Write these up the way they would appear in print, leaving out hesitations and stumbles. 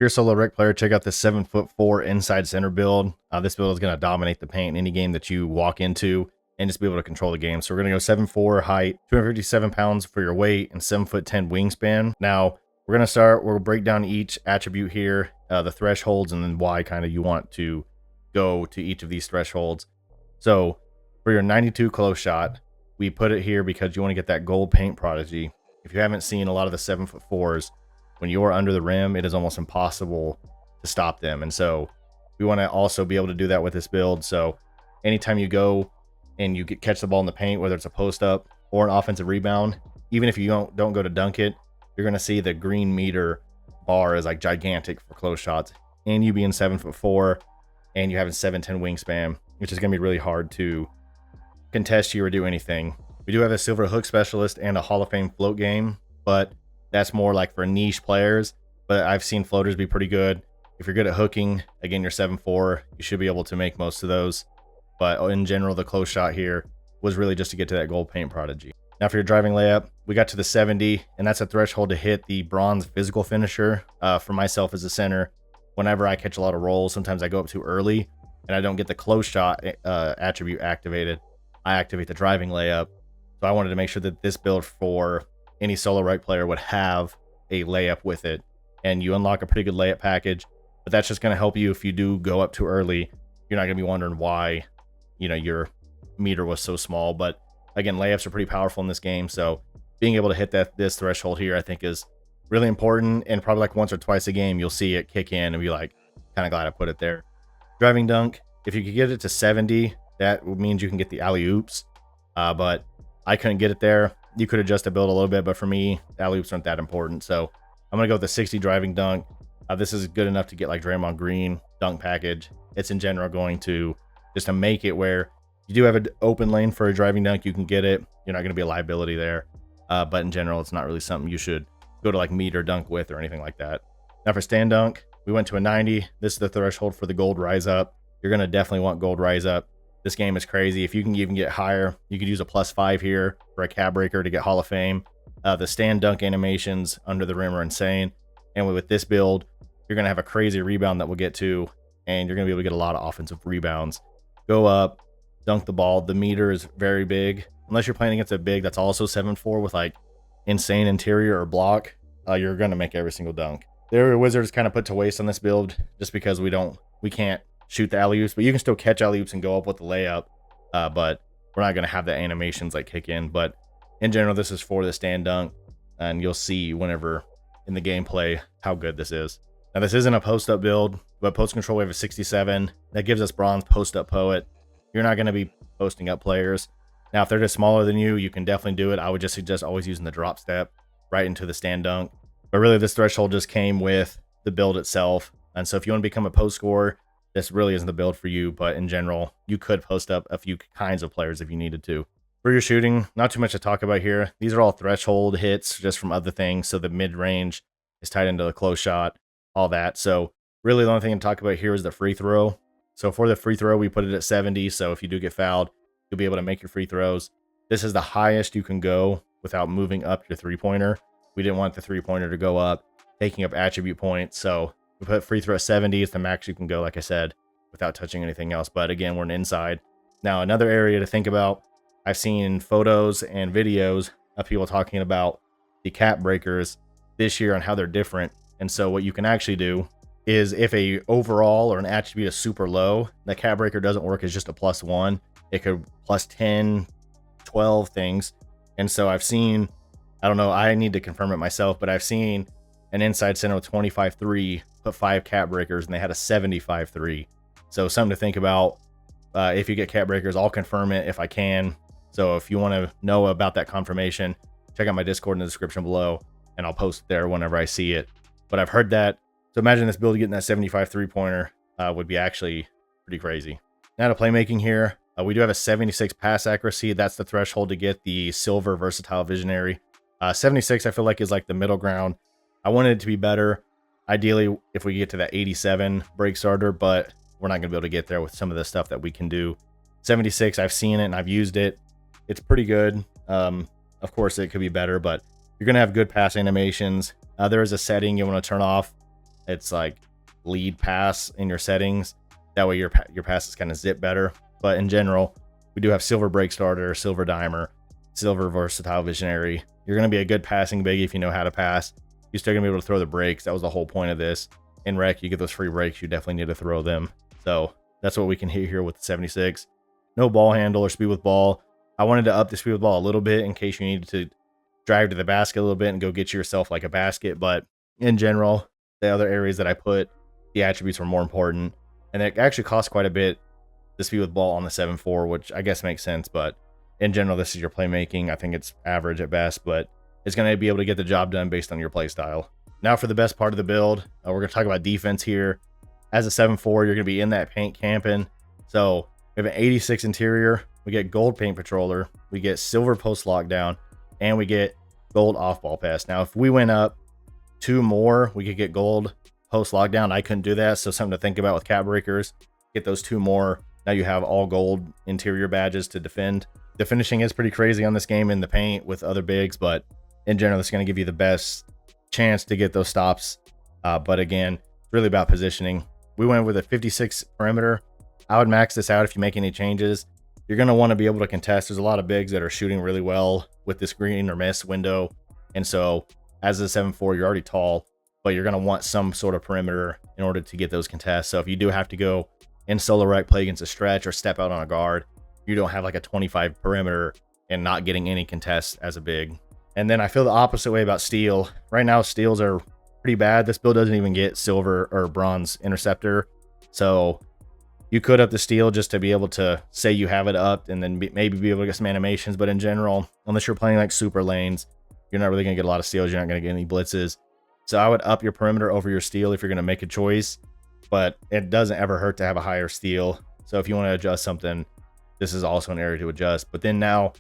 you're a solo rec player, check out this 7'4" inside center build. This build is going to dominate the paint in any game that you walk into and just be able to control the game. So we're going to go 7'4" height, 257 pounds for your weight, and 7'10" wingspan. Now we're going to start, we'll break down each attribute here, the thresholds, and then why kind of you want to go to each of these thresholds. So for your 92 close shot, we put it here because you want to get that gold paint prodigy. If you haven't seen a lot of the 7'4s, when you're under the rim, it is almost impossible to stop them. And so we want to also be able to do that with this build. So anytime you go and you catch the ball in the paint, whether it's a post up or an offensive rebound, even if you don't go to dunk it, you're going to see the green meter bar is like gigantic for close shots. And you being 7'4" and you having 7'10" wingspan, which is going to be really hard to contest you or do anything. We do have a silver hook specialist and a Hall of Fame float game, but that's more like for niche players. But I've seen floaters be pretty good. If you're good at hooking, again, you're 7'4", you should be able to make most of those. But in general, the close shot here was really just to get to that gold paint prodigy. Now for your driving layup, we got to the 70, and that's a threshold to hit the bronze physical finisher. For myself as a center, whenever I catch a lot of rolls, sometimes I go up too early and I don't get the close shot attribute activated. I activate the driving layup. So I wanted to make sure that this build for any solo rec player would have a layup with it, and you unlock a pretty good layup package. But that's just going to help you if you do go up too early. You're not going to be wondering why, your meter was so small. But again, layups are pretty powerful in this game, so being able to hit this threshold here, I think, is really important. And probably like once or twice a game, you'll see it kick in and be like, kind of glad I put it there. Driving dunk, if you could get it to 70, that means you can get the alley oops. But I couldn't get it there. You could adjust the build a little bit, but for me, alley oops aren't that important. So I'm gonna go with the 60 driving dunk. This is good enough to get like Draymond Green dunk package. It's in general going to just to make it where you do have an open lane for a driving dunk. You can get it. You're not gonna be a liability there. But in general, it's not really something you should go to like meter dunk with or anything like that. Now for stand dunk, we went to a 90. This is the threshold for the gold rise up. You're gonna definitely want gold rise up. This game is crazy. If you can even get higher, you could use a +5 here for a cab breaker to get Hall of Fame. The stand dunk animations under the rim are insane. And with this build, you're going to have a crazy rebound that we'll get to, and you're going to be able to get a lot of offensive rebounds. Go up, dunk the ball. The meter is very big. Unless you're playing against a big that's also 7'4" with like insane interior or block, you're going to make every single dunk. There are Wizards kind of put to waste on this build just because we can't shoot the alley-oops, but you can still catch alley-oops and go up with the layup. But we're not going to have the animations like kick in. But in general, this is for the stand dunk, and you'll see whenever in the gameplay how good this is. Now, this isn't a post-up build, but post control wave is 67. That gives us bronze post-up poet. You're not going to be posting up players. Now, if they're just smaller than you, you can definitely do it. I would just suggest always using the drop step right into the stand dunk. But really, this threshold just came with the build itself. And so if you want to become a post scorer, this really isn't the build for you. But in general, you could post up a few kinds of players if you needed to. For your shooting, not too much to talk about here. These are all threshold hits just from other things. So the mid-range is tied into the close shot, all that. So really the only thing to talk about here is the free throw. So for the free throw, we put it at 70. So if you do get fouled, you'll be able to make your free throws. This is the highest you can go without moving up your three-pointer. We didn't want the three-pointer to go up, taking up attribute points. So we put free throw at 70. It's the max you can go, like I said, without touching anything else. But again, we're an inside. Now, another area to think about, I've seen photos and videos of people talking about the cap breakers this year and how they're different. And so what you can actually do is if a overall or an attribute is super low, the cap breaker doesn't work as just a +1. It could +10, 12 things. And so I've seen, I don't know, I need to confirm it myself, but I've seen an inside center with 25-3 put 5 cap breakers and they had a 75-3. So something to think about. If you get cap breakers, I'll confirm it if I can. So if you want to know about that confirmation, check out my Discord in the description below, and I'll post it there whenever I see it. But I've heard that. So imagine this build getting that 75 three-pointer would be actually pretty crazy. Now to playmaking here, we do have a 76 pass accuracy. That's the threshold to get the silver versatile visionary. 76 I feel like is like the middle ground. I wanted it to be better. Ideally, if we get to that 87 break starter, but we're not going to be able to get there with some of the stuff that we can do. 76, I've seen it and I've used it. It's pretty good. Of course, it could be better, but you're going to have good pass animations. There is a setting you want to turn off it's like lead pass in your settings. That way your passes kind of zip better. But in general, we do have silver break starter, silver dimer, silver versatile visionary. You're going to be a good passing big if you know how to pass. You're still going to be able to throw the breaks. That was the whole point of this. In rec, you get those free breaks. You definitely need to throw them. So that's what we can hit here with the 76. No ball handle or speed with ball. I wanted to up the speed with ball a little bit in case you needed to drive to the basket a little bit and go get yourself like a basket. But in general, the other areas that I put, the attributes were more important. And it actually costs quite a bit to speed with ball on the 7.4, which I guess makes sense. But in general, this is your playmaking. I think it's average at best, but it's going to be able to get the job done based on your play style. Now for the best part of the build, we're going to talk about defense here. As a 7.4, you're going to be in that paint camping. So we have an 86 interior. We get gold paint patroller. We get silver post lockdown, and we get gold off ball pass. Now, if we went up 2 more, we could get gold post lockdown. I couldn't do that, so something to think about with cap breakers. Get those 2 more. Now you have all gold interior badges to defend. The finishing is pretty crazy on this game in the paint with other bigs, but in general, it's going to give you the best chance to get those stops. But again, it's really about positioning. We went with a 56 perimeter. I would max this out if you make any changes. You're going to want to be able to contest. There's a lot of bigs that are shooting really well with this green or miss window. And so as a 7.4, you're already tall, but you're going to want some sort of perimeter in order to get those contests. So if you do have to go in solo rec, play against a stretch, or step out on a guard, you don't have like a 25 perimeter and not getting any contests as a big. And then I feel the opposite way about steel. Right now, steals are pretty bad. This build doesn't even get silver or bronze interceptor. So you could up the steel just to be able to say you have it up and then maybe be able to get some animations. But in general, unless you're playing like super lanes, you're not really going to get a lot of steals. You're not going to get any blitzes. So I would up your perimeter over your steel if you're going to make a choice. But it doesn't ever hurt to have a higher steel. So if you want to adjust something, this is also an area to adjust. But then now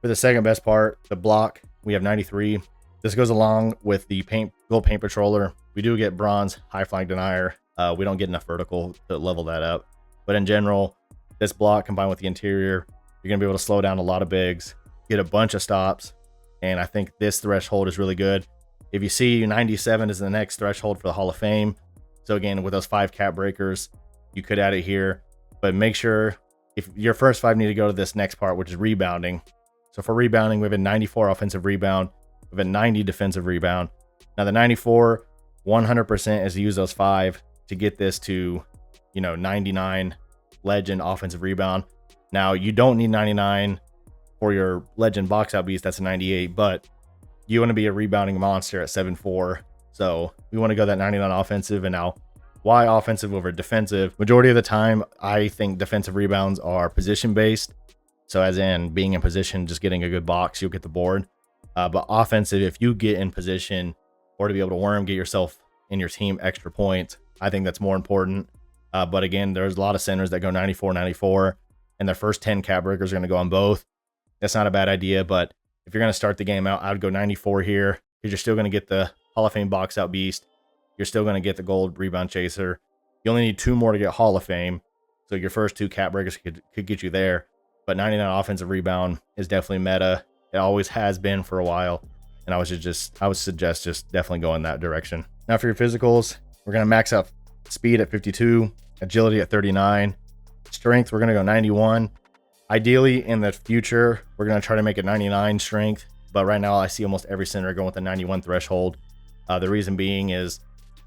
for the second best part, the block, we have 93. This goes along with the gold paint patroller. We do get bronze high flank denier. We don't get enough vertical to level that up. But in general, this block combined with the interior, you're going to be able to slow down a lot of bigs, get a bunch of stops. And I think this threshold is really good. If you see 97 is the next threshold for the Hall of Fame. So again, with those 5 cap breakers, you could add it here, but make sure if your first 5 need to go to this next part, which is rebounding. So for rebounding, we have a 94 offensive rebound, we have a 90 defensive rebound. Now the 94, 100% is to use those 5 to get this to, 99 legend offensive rebound. Now you don't need 99 for your legend box out beast. That's a 98, but you want to be a rebounding monster at 7.4. So we want to go that 99 offensive. And now why offensive over defensive? Majority of the time, I think defensive rebounds are position based. So as in being in position, just getting a good box, you'll get the board. But offensive, if you get in position or to be able to worm, get yourself and your team extra points, I think that's more important. But again, there's a lot of centers that go 94, 94, and their first 10 cap breakers are going to go on both. That's not a bad idea. But if you're going to start the game out, I would go 94 here because you're still going to get the Hall of Fame box out beast. You're still going to get the gold rebound chaser. You only need 2 more to get Hall of Fame. So your first 2 cap breakers could get you there. But 99 offensive rebound is definitely meta. It always has been for a while. And I would suggest just definitely going that direction. Now for your physicals, we're going to max out speed at 52, agility at 39, strength, we're going to go 91. Ideally in the future, we're going to try to make it 99 strength. But right now I see almost every center going with a 91 threshold. The reason being is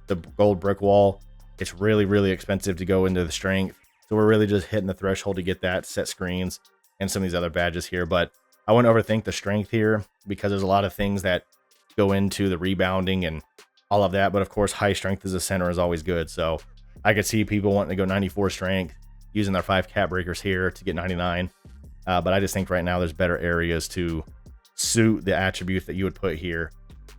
the gold brick wall. It's really, really expensive to go into the strength. So we're really just hitting the threshold to get that, set screens, and some of these other badges here. But I wouldn't overthink the strength here because there's a lot of things that go into the rebounding and all of that. But of course, high strength as a center is always good. So I could see people wanting to go 94 strength, using their 5 cap breakers here to get 99. But I just think right now there's better areas to suit the attributes that you would put here.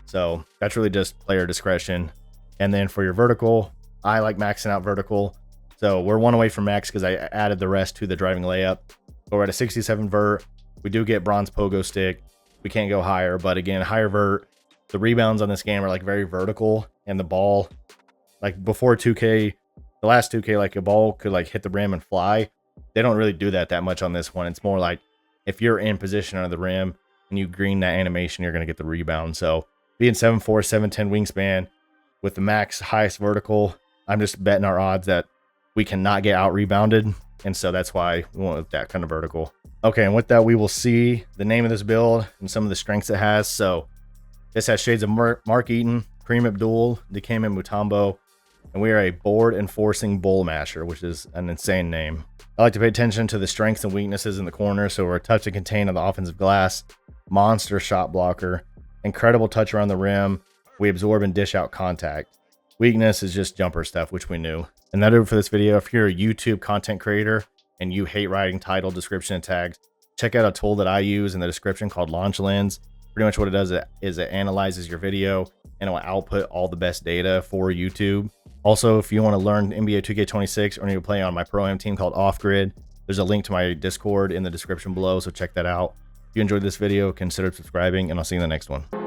So that's really just player discretion. And then for your vertical, I like maxing out vertical. So we're 1 away from max because I added the rest to the driving layup. But we're at a 67 vert. We do get bronze pogo stick. We can't go higher, but again, higher vert. The rebounds on this game are like very vertical, and the ball, like before 2K, the last 2K, like a ball could like hit the rim and fly. They don't really do that much on this one. It's more like if you're in position under the rim and you green that animation, you're going to get the rebound. So being 7'4", 7'10" wingspan, with the max highest vertical. I'm just betting our odds that we cannot get out rebounded, and so that's why we went with that kind of vertical. Okay, and with that, we will see the name of this build and some of the strengths it has. So this has shades of Mark Eaton, Kareem Abdul, Dikembe Mutombo, and we are a board enforcing Bullmasher, which is an insane name. I like to pay attention to the strengths and weaknesses in the corner. So we're a touch and contain on the offensive glass, monster shot blocker, incredible touch around the rim. We absorb and dish out contact. Weakness is just jumper stuff, which we knew. And that'll do it for this video. If you're a YouTube content creator and you hate writing title, description, and tags, check out a tool that I use in the description called Launch Lens. Pretty much what it does is it analyzes your video and it will output all the best data for YouTube. Also, if you want to learn NBA 2K26 or need to play on my Pro-Am team called Off Grid, there's a link to my Discord in the description below, so check that out. If you enjoyed this video, consider subscribing, and I'll see you in the next one.